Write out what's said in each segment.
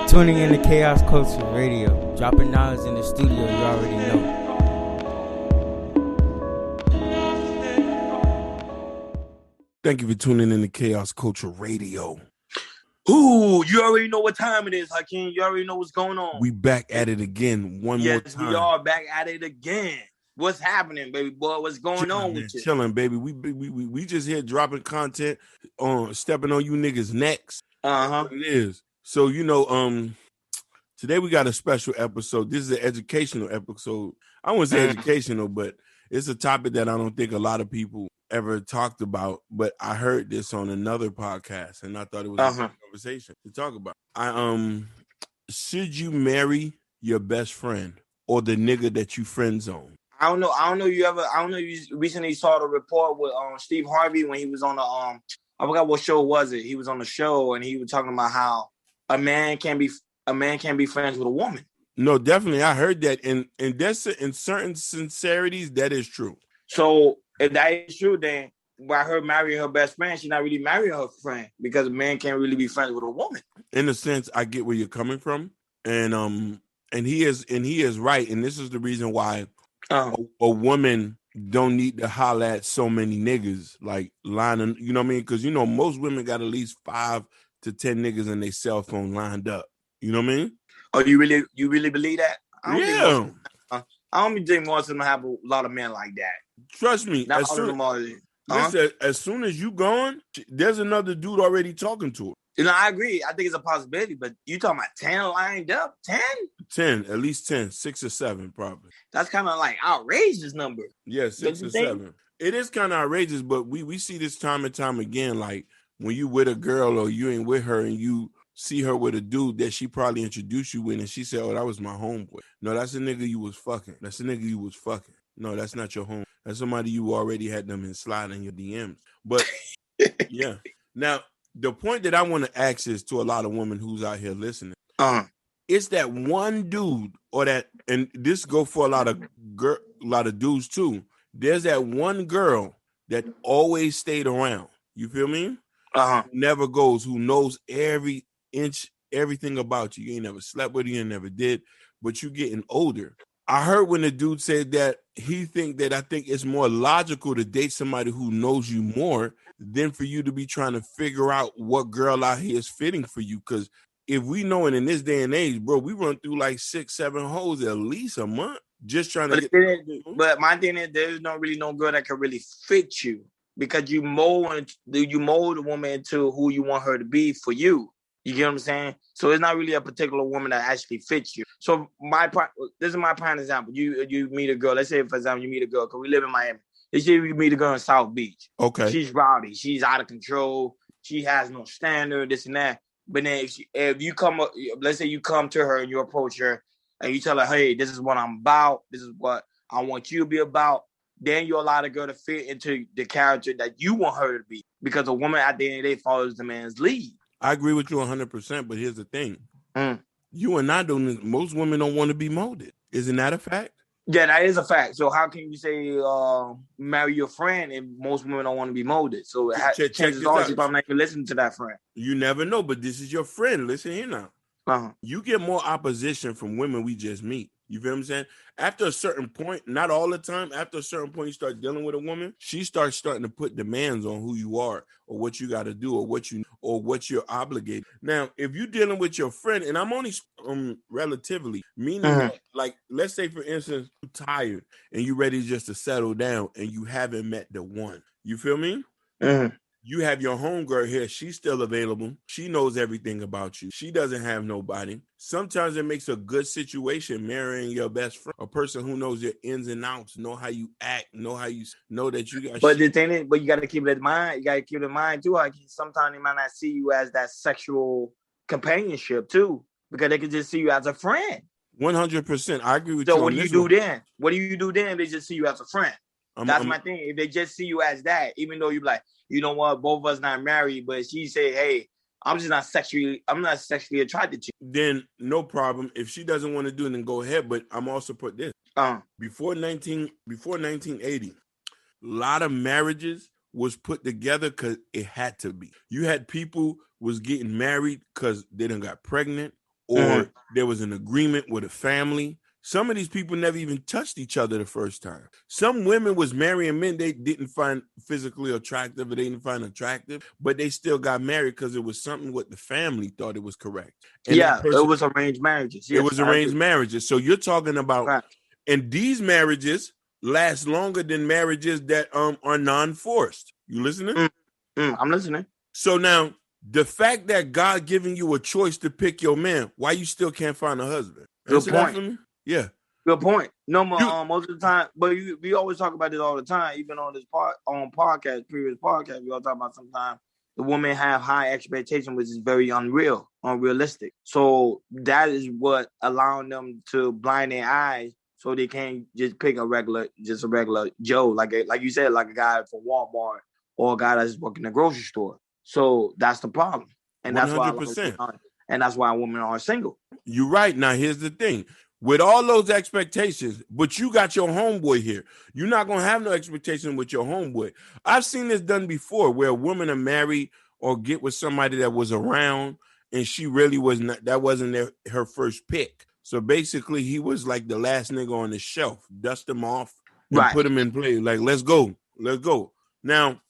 Tuning in to Chaos Culture Radio, dropping knowledge in the studio you already know. Thank you for tuning in to Chaos Culture Radio. Ooh, you already know what time it is, Hakeem. You already know what's going on. We back at it again more time. Yes, we are back at it again. What's happening, baby boy? What's going on with you? Chilling, baby. We just here dropping content on stepping on you niggas' necks. Uh-huh. It is. So, today we got a special episode. This is an educational episode. I wouldn't say educational, but it's a topic that I don't think a lot of people ever talked about. But I heard this on another podcast, and I thought it was a good conversation to talk about. Should you marry your best friend or the nigga that you friend zone? I don't know. You recently saw the report with Steve Harvey when he was on the I forgot what show was it. He was on the show and he was talking about how a man can't be friends with a woman. No, definitely. I heard that, and that's in certain sincerities, that is true. So if that is true, then by her marrying her best friend, she's not really marrying her friend because a man can't really be friends with a woman. In a sense, I get where you're coming from, and he is right, and this is the reason why a woman don't need to holler at so many niggas like lining. You know what I mean? Because most women got at least 5 to 10 niggas in their cell phone lined up. You know what I mean? Oh, you really believe that? I don't think most of them have a lot of men like that. Trust me. As soon as you gone, there's another dude already talking to her. I agree. I think it's a possibility, but you talking about 10 lined up? 10? 10, at least 10, 6 or 7 probably. That's kind of like outrageous number. Yeah, 6 or 7. It is kind of outrageous, but we see this time and time again, like when you with a girl or you ain't with her and you see her with a dude that she probably introduced you with and she said, oh, that was my homeboy. No, that's a nigga you was fucking. That's a nigga you was fucking. No, that's not your home. That's somebody you already had them in slide in your DMs. But yeah. Now, the point that I want to ask is to a lot of women who's out here listening. It's that one dude or that, and this go for a lot of dudes too. There's that one girl that always stayed around. You feel me? Never goes, who knows every inch, everything about you. You ain't never slept with her, you never did, but you getting older. I heard when the dude said that I think it's more logical to date somebody who knows you more than for you to be trying to figure out what girl out here is fitting for you. Because if we know it in this day and age, bro, we run through like 6, 7 hoes at least a month just trying to get. But my thing is, there's not really no girl that can really fit you because you mold the woman into who you want her to be for you. You get what I'm saying? So it's not really a particular woman that actually fits you. So this is my prime example. You meet a girl. Let's say, for example, you meet a girl because we live in Miami. Let's say you meet a girl in South Beach. Okay. She's rowdy. She's out of control. She has no standard, this and that. But then if you come up, let's say you come to her and you approach her and you tell her, hey, this is what I'm about. This is what I want you to be about. Then you allow the girl to fit into the character that you want her to be. Because a woman at the end of the day follows the man's lead. I agree with you 100%, but here's the thing. You and I don't, most women don't want to be molded. Isn't that a fact? Yeah, that is a fact. So how can you say marry your friend if most women don't want to be molded? So chances are she's probably not even listening to that friend. You never know, but this is your friend. Listen here now. You get more opposition from women we just meet. You feel what I'm saying? After a certain point, not all the time, after a certain point you start dealing with a woman, she starting to put demands on who you are or what you got to do or what you're obligated. Now, if you're dealing with your friend, and I'm only relatively, meaning that, like, let's say, for instance, you're tired and you're ready just to settle down and you haven't met the one. You feel me? You have your homegirl here. She's still available. She knows everything about you. She doesn't have nobody. Sometimes it makes a good situation marrying your best friend, a person who knows your ins and outs, know how you act, know that you got. But the thing is, but you got to keep it in mind. You got to keep it in mind too. Like sometimes they might not see you as that sexual companionship too, because they can just see you as a friend. 100%. I agree with you. So what do you do then? What do you do then? If they just see you as a friend. That's my thing. If they just see you as that, even though you're like, you know what, both of us not married, but she say, hey, I'm not sexually attracted to you. Then no problem. If she doesn't want to do it, then go ahead. But I'm also put this. Before 1980, a lot of marriages was put together because it had to be. You had people was getting married because they done got pregnant or there was an agreement with a family. Some of these people never even touched each other the first time. Some women was marrying men they didn't find physically attractive or they didn't find attractive, but they still got married because it was something what the family thought it was correct. And it was arranged marriages. Yes, it was arranged marriages. So you're talking about, and these marriages last longer than marriages that are non-forced. You listening? I'm listening. So now, the fact that God giving you a choice to pick your man, why you still can't find a husband? Good point. Yeah. Good point. No more most of the time, but we always talk about this all the time. Even on this previous podcast, we all talk about sometimes the women have high expectation, which is very unrealistic. So that is what allowing them to blind their eyes, so they can't just pick a regular Joe, like you said, like a guy from Walmart or a guy that's working in the grocery store. So that's the problem, and 100%. That's why women are single. You're right. Now here's the thing. With all those expectations, but you got your homeboy here. You're not going to have no expectation with your homeboy. I've seen this done before where a woman are married or get with somebody that was around and she really was not, that wasn't her first pick. So basically he was like the last nigga on the shelf, dust him off and put him in play. Like, let's go. Now,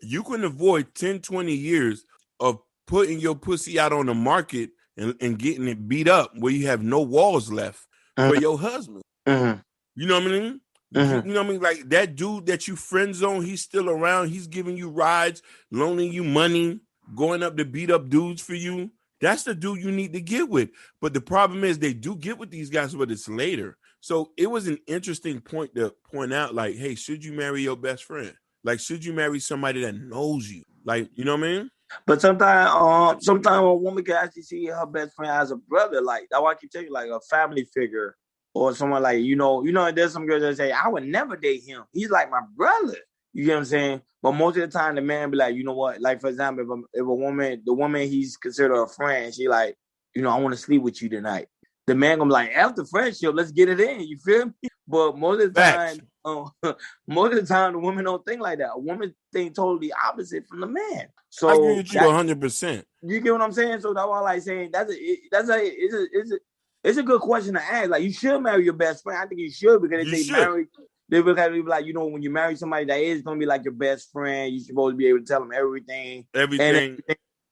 you can avoid 10, 20 years of putting your pussy out on the market and getting it beat up where you have no walls left. For your husband. You know what I mean? You know what I mean? Like that dude that you friend zone, he's still around. He's giving you rides, loaning you money, going up to beat up dudes for you. That's the dude you need to get with. But the problem is they do get with these guys, but it's later. So it was an interesting point to point out, like, hey, should you marry your best friend? Like, should you marry somebody that knows you? Like, you know what I mean? But sometimes a woman can actually see her best friend as a brother. Like, that's why I keep telling you, like a family figure or someone like, you know, there's some girls that say, I would never date him. He's like my brother. You get what I'm saying? But most of the time, the man be like, you know what? Like, for example, if the woman he's considered a friend, she like, you know, I want to sleep with you tonight. The man gonna be like, after friendship, let's get it in. You feel me? But most of the time, the women don't think like that. A woman think totally opposite from the man. So I agree with you 100%. You get what I'm saying? So that's why I like saying it's a good question to ask. Like, you should marry your best friend. I think you should, because if they marry, they will have to be like, you know, when you marry somebody that is gonna be like your best friend, you're supposed to be able to tell them everything.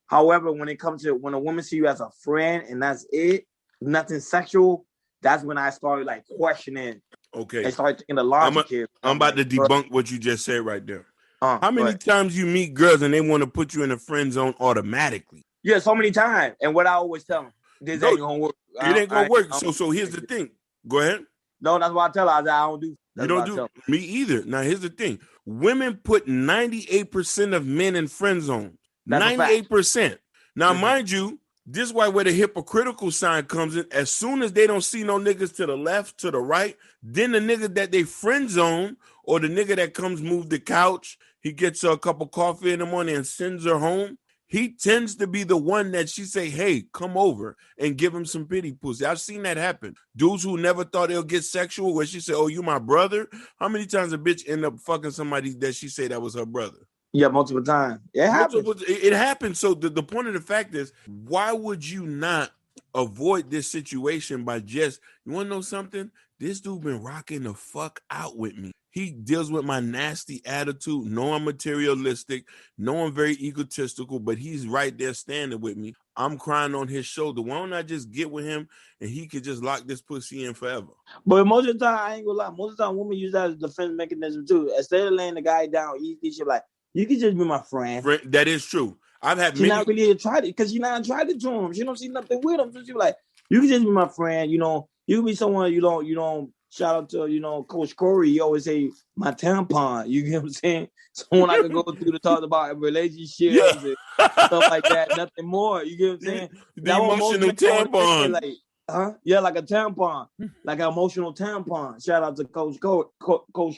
However, when a woman see you as a friend and that's it, nothing sexual, that's when I started like questioning. Okay. And started thinking the logic here. I'm about to debunk what you just said right there. How many times you meet girls and they want to put you in a friend zone automatically? Yeah, so many times. And what I always tell them, this ain't gonna work. It ain't gonna work. So here's the thing. Go ahead. No, that's why I tell her. I don't do. You don't do. Me either. Now here's the thing. Women put 98% of men in friend zone. 98%. Now, mind you, this is why where the hypocritical sign comes in. As soon as they don't see no niggas to the left, to the right, then the nigga that they friend zone or the nigga that comes move the couch, he gets her a cup of coffee in the morning and sends her home. He tends to be the one that she say, hey, come over and give him some pity pussy. I've seen that happen. Dudes who never thought they'll get sexual, where she say, oh, you my brother? How many times a bitch end up fucking somebody that she say that was her brother? Yeah, multiple times. It happens. It happens. So the point of the fact is, why would you not avoid this situation by just, you want to know something? This dude been rocking the fuck out with me. He deals with my nasty attitude. No, I'm materialistic. No, I'm very egotistical, but he's right there standing with me. I'm crying on his shoulder. Why don't I just get with him and he could just lock this pussy in forever? But most of the time, I ain't gonna lie. Most of the time, women use that as a defense mechanism too. Instead of laying the guy down easy, she's like, you can just be my friend. That is true. I've had She's not really tried it because she not attracted to him. She don't see nothing with him. So she like, you can just be my friend. You know, you can be someone you don't. Shout out to, Coach Corey. He always say, my tampon. You get what I'm saying? Someone I can go through to talk about relationships and stuff like that. Nothing more. You get what I'm saying? The emotional tampon. Yeah, like a tampon. Like an emotional tampon. Shout out to Coach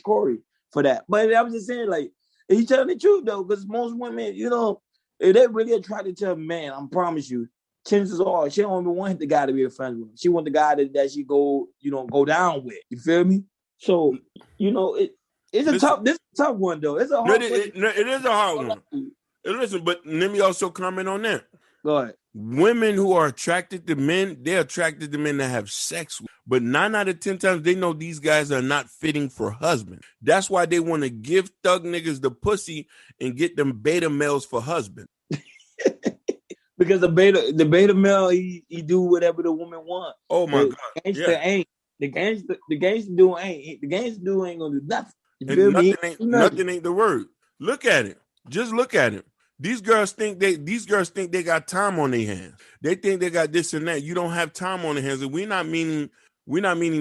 Corey for that. But I was just saying, like, he's telling the truth, though, because most women, if they really try to tell man, I promise you, chances are she don't even want the guy to be a friend with him. She want the guy that she go down with. You feel me? So, it's a tough one though. It's a hard one. It is a hard one. Listen, but let me also comment on that. Go ahead. women who are attracted to men, they're attracted to men that have sex with. But 9 out of 10 times, they know these guys are not fitting for husband. That's why they want to give thug niggas the pussy and get them beta males for husband. Because the beta male, he do whatever the woman want. Oh my God. Gangster ain't. The gangster dude ain't. The gangster dude ain't gonna do nothing. And nothing ain't the word. Look at it. Just look at it. These girls think they got time on their hands. They think they got this and that. You don't have time on their hands. And we're not meaning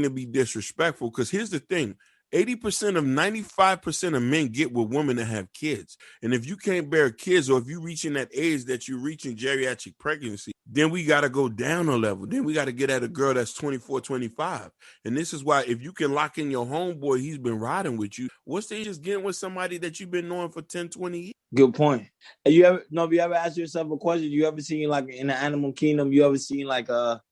to be disrespectful. Because here's the thing. 95% of men get with women that have kids. And if you can't bear kids, or if you're reaching that age that you're reaching geriatric pregnancy, then we got to go down a level. Then we got to get at a girl that's 24, 25. And this is why if you can lock in your homeboy, he's been riding with you. What's the just getting with somebody that you've been knowing for 10, 20 years? Good point. Have you ever asked yourself a question? You ever seen, like, in the animal kingdom, you ever seen like the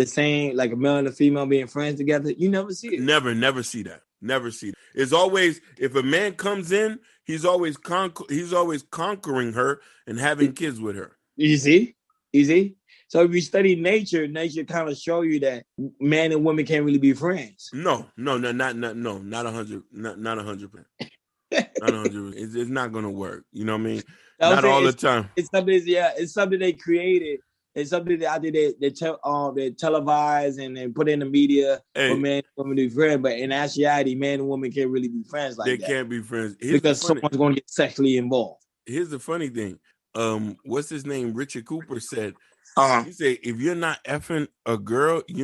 same, like a male and a female being friends together? You never see it. Never see that. Never see that. It's always, if a man comes in, he's always conquering her and having kids with her. You see? So if you study nature kind of show you that man and women can't really be friends. No, not 100%. Not 100%. It's not gonna work. You know what I mean? Not all the time. It's something they created. It's something that I think they televise and they put in the media for men and women to be friends. But in actuality, man and woman can't really be friends like that. They can't be friends. Because someone's going to get sexually involved. Here's the funny thing. What's his name? Richard Cooper said, he said, if you're not effing a girl, if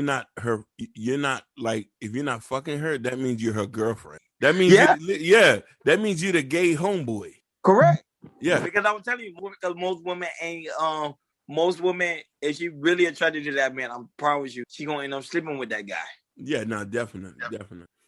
you're not fucking her, that means you're her girlfriend. That means, that means you're the gay homeboy. Correct. Yeah. Because I will tell you, because most women, if she really attracted to that man, I promise you, she gonna end up sleeping with that guy. Yeah, no, definitely.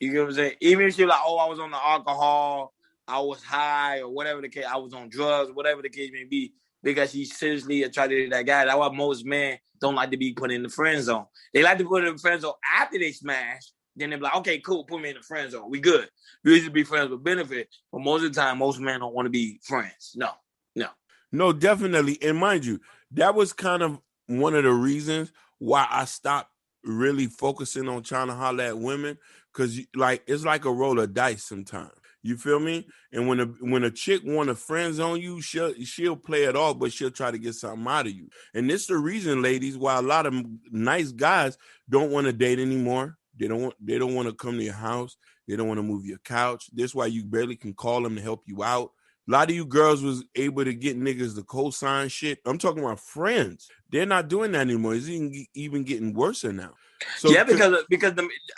You get what I'm saying? Even if she like, I was on the alcohol, I was high, or whatever the case, I was on drugs, whatever the case may be, because she's seriously attracted to that guy. That's why most men don't like to be put in the friend zone. They like to put in the friend zone after they smash. Then they're like, okay, cool, put me in the friend zone. We good. We used to be friends with benefit. But most of the time, most men don't want to be friends. No, definitely. And mind you, that was kind of one of the reasons why I stopped really focusing on trying to holler at women, because it's like a roll of dice sometimes. You feel me? And when a chick want to friend zone you, she'll play it off, but she'll try to get something out of you. And this is the reason, ladies, why a lot of nice guys don't want to date anymore. They don't want to come to your house. They don't want to move your couch. That's why you barely can call them to help you out. A lot of you girls was able to get niggas to co-sign shit. I'm talking about friends. They're not doing that anymore. It's even getting worse now. So yeah, because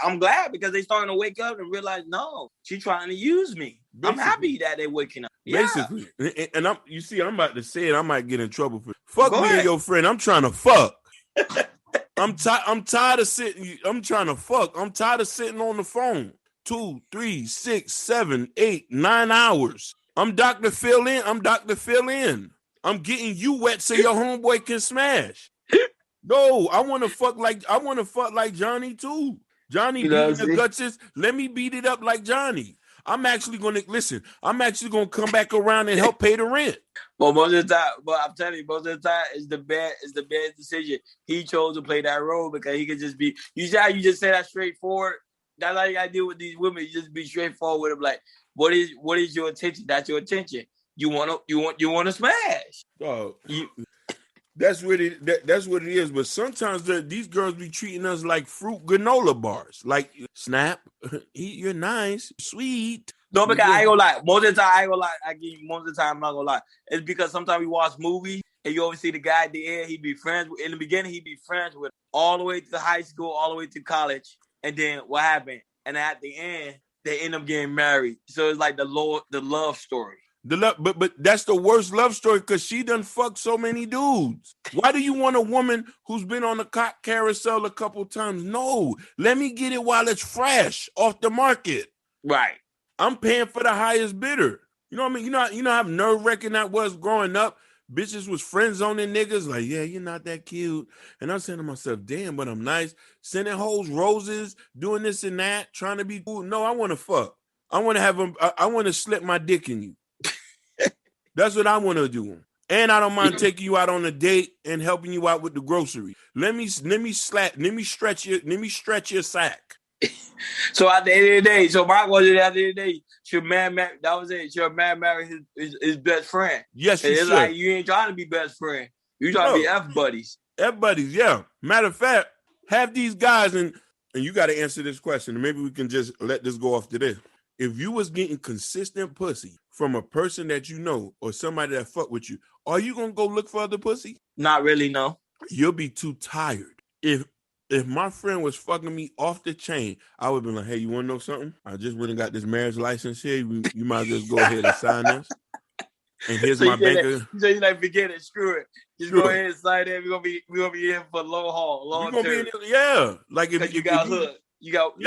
I'm glad, because they starting to wake up and realize, no, she's trying to use me. Basically. I'm happy that they're waking up. Basically. And I'm about to say it, I might get in trouble for fuck me and your friend. I'm trying to fuck. I'm tired of sitting. I'm trying to fuck. I'm tired of sitting on the phone 2, 3, 6, 7, 8, 9 hours. I'm Dr. Phil in. I'm getting you wet so your homeboy can smash. No, I want to fuck like Johnny too. Johnny beating the guts. Let me beat it up like Johnny. I'm actually gonna come back around and help pay the rent. But most of the time, I'm telling you, most of the time it's the best decision. He chose to play that role because he could just be. You see how you just say that straightforward. That's how you gotta deal with these women. You just be straightforward with them. Like, what is your attention? That's your attention. You want to smash. Oh, that's what it is. But sometimes these girls be treating us like fruit granola bars. Like, snap, you're nice, sweet. No, because I ain't gonna lie. Most of the time, I'm not gonna lie. It's because sometimes we watch movies and you always see the guy at the end. He be friends with, in the beginning. He be friends with all the way to high school, all the way to college, and then what happened? And at the end, they end up getting married. So it's like the love story. But that's the worst love story, because she done fucked so many dudes. Why do you want a woman who's been on the cock carousel a couple times? No, let me get it while it's fresh off the market. Right. I'm paying for the highest bidder. You know what I mean? You know how nerve-wracking that was growing up? Bitches was friend zoning niggas like, yeah, you're not that cute. And I'm saying to myself, damn, but I'm nice. Sending hoes roses, doing this and that, trying to be cool. No, I want to fuck. I want to slip my dick in you. That's what I want to do. And I don't mind taking you out on a date and helping you out with the grocery. Let me stretch your sack. So at the end of the day, so my question at the end of the day, should man marry? That was it. Should man marry his best friend? Yes, you it's should. Like you ain't trying to be best friend. You trying to be F buddies. F buddies, yeah. Matter of fact, have these guys and you got to answer this question. And maybe we can just let this go off to this. If you was getting consistent pussy from a person that you know or somebody that fuck with you, are you gonna go look for other pussy? Not really, no. You'll be too tired. If my friend was fucking me off the chain, I would be like, hey, you want to know something? I just went and got this marriage license here. You might as well just go ahead and sign this. And here's my banker. So you like, forget it, screw it. Just go ahead and sign it. We're gonna be here for long haul, long term. Yeah. Like if you got hood. You got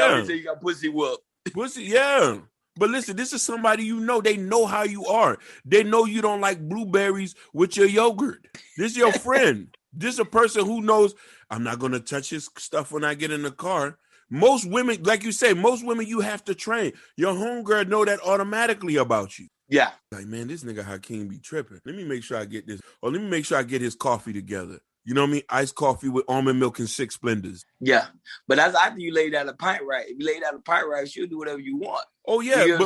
pussy whoop. Pussy, yeah. But listen, this is somebody you know. They know how you are. They know you don't like blueberries with your yogurt. This is your friend. This is a person who knows I'm not going to touch his stuff when I get in the car. Most women, like you say, you have to train. Your homegirl know that automatically about you. Yeah. Like, man, this nigga Hakeem be tripping. Let me make sure I get this. Or let me make sure I get his coffee together. You know what I mean? Iced coffee with almond milk and 6 Splendors. Yeah. But that's after you lay down a pint right. If you lay down a pint right, she'll do whatever you want. Oh, yeah. You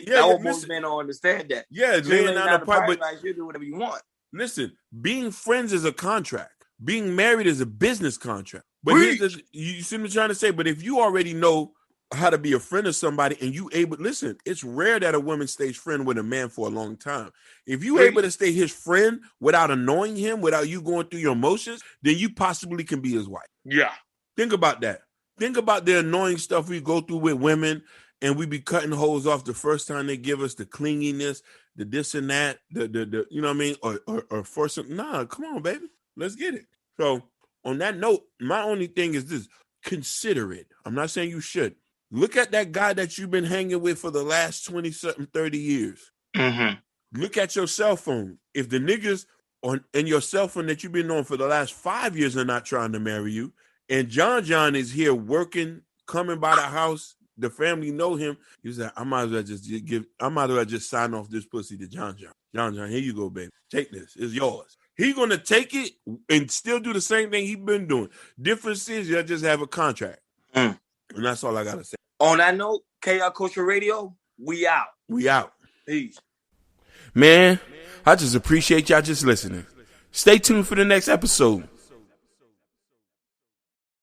know most men don't understand that. Yeah, laying down a pint, but she'll do whatever you want. Listen, being friends is a contract. Being married is a business contract. But you see what I'm trying to say? But if you already know how to be a friend of somebody and you able, listen, it's rare that a woman stays friend with a man for a long time. If you able to stay his friend without annoying him, without you going through your emotions, then you possibly can be his wife. Yeah. Think about that. Think about the annoying stuff we go through with women and we be cutting hoes off the first time they give us the clinginess, the this and that, the you know what I mean? Or for some, nah, come on, baby. Let's get it. So on that note, my only thing is this: consider it. I'm not saying you should. Look at that guy that you've been hanging with for the last 20-something, 30 years. Mm-hmm. Look at your cell phone. If the niggas in your cell phone that you've been on for the last 5 years are not trying to marry you, and John is here working, coming by the house, the family know him. He's like, I might as well just sign off this pussy to John. John, here you go, baby. Take this. It's yours. He's gonna take it and still do the same thing he's been doing. Difference is you just have a contract. And that's all I gotta say. On that note, KR Culture Radio, we out. We out. Peace. Man, I just appreciate y'all just listening. Stay tuned for the next episode.